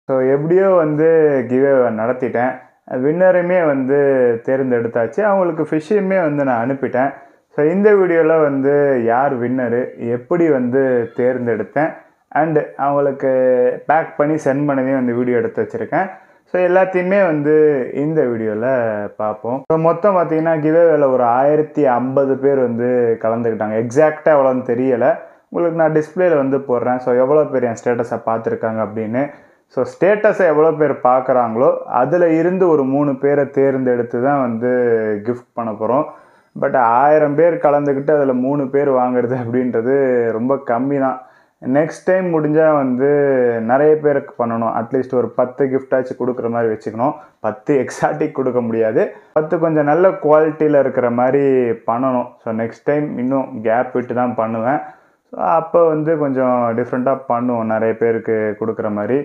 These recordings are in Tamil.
ஸோ எப்படியோ வந்து கிவ்வே நடத்திட்டேன். வின்னருமே வந்து தேர்ந்தெடுத்தாச்சு. அவங்களுக்கு ஃபிஷ்ஷுமே வந்து நான் அனுப்பிட்டேன். ஸோ இந்த வீடியோவில் வந்து யார் வின்னரு, எப்படி வந்து தேர்ந்தெடுத்தேன், அண்டு அவங்களுக்கு பேக் பண்ணி சென்ட் பண்ணதையும் வந்து வீடியோ எடுத்து வச்சுருக்கேன். ஸோ எல்லாத்தையுமே வந்து இந்த வீடியோவில் பார்ப்போம். ஸோ மொத்தம் பார்த்திங்கன்னா கிவ்வேல ஒரு 1050 பேர் வந்து கலந்துக்கிட்டாங்க. எக்ஸாக்டாக எவ்வளோன்னு தெரியலை. உங்களுக்கு நான் டிஸ்பிளேயில் வந்து போடுறேன். ஸோ எவ்வளோ பேர் என் ஸ்டேட்டஸை பார்த்துருக்காங்க அப்படின்னு. ஸோ ஸ்டேட்டஸை எவ்வளோ பேர் பார்க்குறாங்களோ அதில் இருந்து ஒரு 3 பேரை தேர்ந்தெடுத்து தான் வந்து கிஃப்ட் பண்ண போகிறோம். பட் 1000 பேர் கலந்துக்கிட்டு அதில் 3 பேர் வாங்குறது அப்படின்றது ரொம்ப கம்மி தான். நெக்ஸ்ட் டைம் முடிஞ்சால் வந்து நிறைய பேருக்கு பண்ணணும். அட்லீஸ்ட் ஒரு 10 கிஃப்டாச்சும் கொடுக்குற மாதிரி வச்சுக்கணும். 10 எக்ஸாட்டிக் கொடுக்க முடியாது. 10 கொஞ்சம் நல்ல குவாலிட்டியில் இருக்கிற மாதிரி பண்ணணும். ஸோ நெக்ஸ்ட் டைம் இன்னும் கேப் விட்டு தான் பண்ணுவேன். ஸோ அப்போ வந்து கொஞ்சம் டிஃப்ரெண்ட்டாக பண்ணுவோம், நிறைய பேருக்கு கொடுக்குற மாதிரி.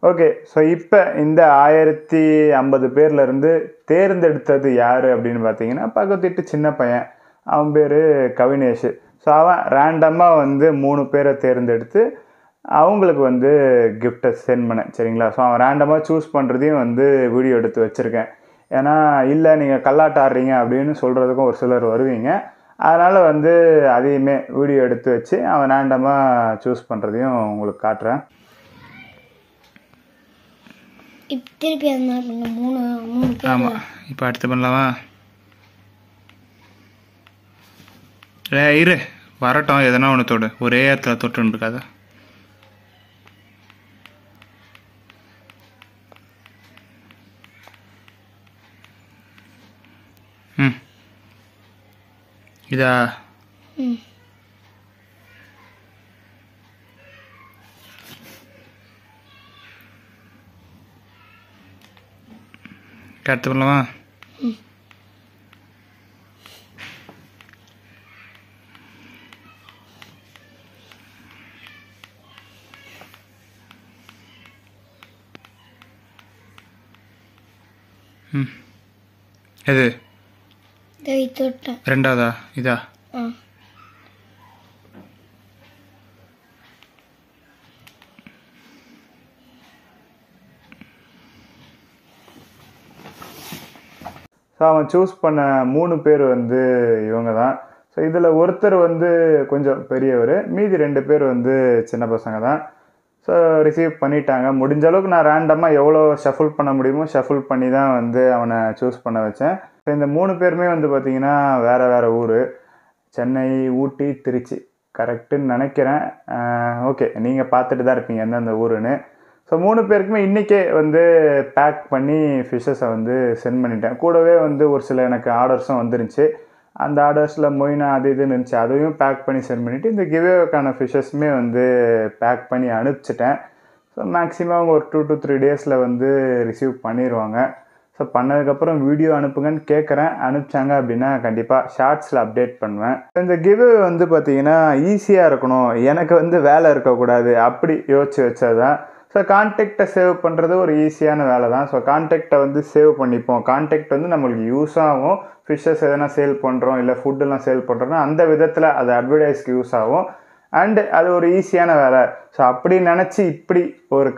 ஓகே, ஸோ இப்போ இந்த 1050 பேர்லேருந்து தேர்ந்தெடுத்தது யார் அப்படின்னு பார்த்தீங்கன்னா, பக்கத்து வீட்டு சின்ன பையன், அவன் பேர் கவினேஷ். ஸோ அவன் ரேண்டமாக வந்து 3 பேரை தேர்ந்தெடுத்து அவங்களுக்கு வந்து கிஃப்ட்டை சென்ட் பண்ணேன். சரிங்களா? ஸோ அவன் ரேண்டமாக சூஸ் பண்ணுறதையும் வந்து வீடியோ எடுத்து வச்சுருக்கேன். ஏன்னா இல்லை நீங்கள் கல்லாட்ட ஆடுறீங்க அப்படின்னு சொல்கிறதுக்கும் ஒரு சிலர் வருவீங்க. அதனால் வந்து அதையுமே வீடியோ எடுத்து வச்சு அவன் ரேண்டமாக சூஸ் பண்ணுறதையும் உங்களுக்கு காட்டுறேன். திருப்பி அந்த மாதிரி மூணு பேர். ஆமாம், இப்போ அடுத்து பண்ணலாமா? இரு வரட்டும், எதனா ஒன்று தொடு, ஒரே இடத்துல தொட்டுன்னு இருக்காது. இதா அடுத்து பண்ணலாமா? எது ரெண்டாவதா? இதா ஸோ அவன் சூஸ் பண்ண 3 பேர் வந்து இவங்க தான். ஸோ இதில் ஒருத்தர் வந்து கொஞ்சம் பெரியவர், மீதி 2 பேர் வந்து சின்ன பசங்க தான். ஸோ ரிசீவ் பண்ணிட்டாங்க. முடிஞ்ச அளவுக்கு நான் ரேண்டமாக எவ்வளோ ஷஃபிள் பண்ண முடியுமோ ஷஃபிள் பண்ணி தான் வந்து அவனை சூஸ் பண்ண வச்சேன். ஸோ இந்த 3 பேருமே வந்து பார்த்திங்கன்னா வேறு வேறு ஊர், சென்னை, ஊட்டி, திருச்சி கரெக்டுன்னு நினைக்கிறேன். ஓகே, நீங்கள் பார்த்துட்டு தான் இருப்பீங்க எந்தெந்த ஊருன்னு. ஸோ 3 பேருக்குமே இன்றைக்கே வந்து பேக் பண்ணி ஃபிஷ்ஷஸை வந்து சென்ட் பண்ணிட்டேன். கூடவே வந்து ஒரு சில எனக்கு ஆர்டர்ஸும் வந்துருந்துச்சு. அந்த ஆர்டர்ஸில் மொயினா அது இதுன்னு இருந்துச்சு, அதையும் பேக் பண்ணி சென்ட் பண்ணிவிட்டு இந்த கிவ்வேக்கான ஃபிஷ்ஷஸுமே வந்து பேக் பண்ணி அனுப்பிச்சிட்டேன். ஸோ மேக்ஸிமம் அவங்க ஒரு 2 to 3 டேஸில் வந்து ரிசீவ் பண்ணிடுவாங்க. ஸோ பண்ணதுக்கப்புறம் வீடியோ அனுப்புங்கன்னு கேட்குறேன். அனுப்பிச்சாங்க அப்படின்னா கண்டிப்பாக ஷார்ட்ஸில் அப்டேட் பண்ணுவேன். இந்த கிவ்வே வந்து பார்த்திங்கன்னா ஈஸியாக இருக்கணும், எனக்கு வந்து வேலை இருக்கக்கூடாது அப்படி யோசிச்சு வச்சது தான். ஸோ கான்டெக்டை சேவ் பண்ணுறது ஒரு ஈஸியான வேலை தான். ஸோ கான்டெக்டை வந்து சேவ் பண்ணிப்போம். கான்டெக்ட் வந்து நம்மளுக்கு யூஸ் ஆகும். ஃபிஷ்ஷஸ் எதனா சேல் பண்ணுறோம், இல்லை ஃபுட்டெல்லாம் சேல் பண்ணுறோன்னா அந்த விதத்தில் அது அட்வர்டைஸ்க்கு யூஸ் ஆகும். அண்டு அது ஒரு ஈஸியான வேலை. ஸோ அப்படி நினச்சி இப்படி ஒரு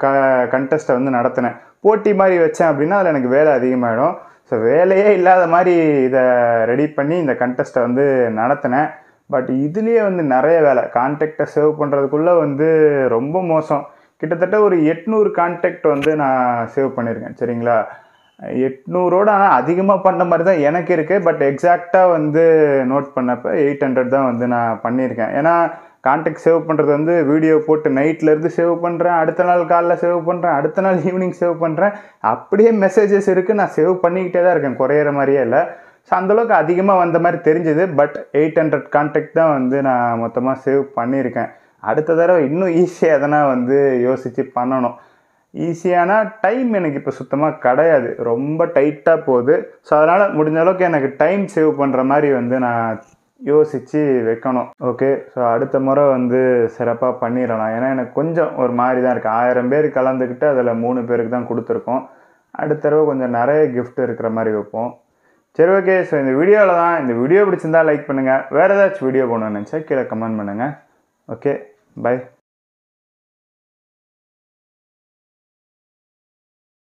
கண்டெஸ்ட்டை வந்து நடத்தினேன். போட்டி மாதிரி வச்சேன் அப்படின்னா அதில் எனக்கு வேலை அதிகமாகிடும். ஸோ வேலையே இல்லாத மாதிரி இதை ரெடி பண்ணி இந்த கண்டெஸ்ட்டை வந்து நடத்தினேன். பட் இதுலேயே வந்து நிறைய வேலை. கான்டெக்டை சேவ் பண்ணுறதுக்குள்ளே வந்து ரொம்ப மோசம். கிட்டத்தட்ட ஒரு 800 கான்டெக்ட் வந்து நான் சேவ் பண்ணியிருக்கேன். சரிங்களா? 800ஓட ஆனால் அதிகமாக பண்ண மாதிரி தான் எனக்கு இருக்குது. பட் எக்ஸாக்டாக வந்து நோட் பண்ணப்போ 800 தான் வந்து நான் பண்ணியிருக்கேன். ஏன்னா கான்டெக்ட் சேவ் பண்ணுறது வந்து வீடியோ போட்டு நைட்லேருந்து சேவ் பண்ணுறேன், அடுத்த நாள் காலைல சேவ் பண்ணுறேன், அடுத்த நாள் ஈவினிங் சேவ் பண்ணுறேன். அப்படியே மெசேஜஸ் இருக்குது, நான் சேவ் பண்ணிக்கிட்டே தான் இருக்கேன், குறையிற மாதிரியே இல்லை. ஸோ அந்தளவுக்கு அதிகமாக வந்த மாதிரி தெரிஞ்சுது. பட் 800 கான்டெக்ட் தான் வந்து நான் மொத்தமாக சேவ் பண்ணியிருக்கேன். அடுத்த தடவை இன்னும் ஈஸியாக எதனா வந்து யோசித்து பண்ணணும். ஈஸியான டைம் எனக்கு இப்போ சுத்தமாக கிடையாது, ரொம்ப டைட்டாக போகுது. ஸோ அதனால் முடிஞ்ச அளவுக்கு எனக்கு டைம் சேவ் பண்ணுற மாதிரி வந்து நான் யோசித்து வைக்கணும். ஓகே, ஸோ அடுத்த முறை வந்து சிறப்பாக பண்ணிடலாம். ஏன்னா எனக்கு கொஞ்சம் ஒரு மாதிரி தான் இருக்குது. 1000 பேர் கலந்துக்கிட்டு அதில் 3 பேருக்கு தான் கொடுத்துருக்கோம். அடுத்த தடவை கொஞ்சம் நிறைய கிஃப்ட் இருக்கிற மாதிரி வைப்போம். சரி, ஓகே. ஸோ இந்த வீடியோவில் தான். இந்த வீடியோ பிடிச்சிருந்தா லைக் பண்ணுங்கள். வேறு ஏதாச்சும் வீடியோ போகணுன்னு நினச்சா கீழே கமெண்ட் பண்ணுங்கள். Okay, by.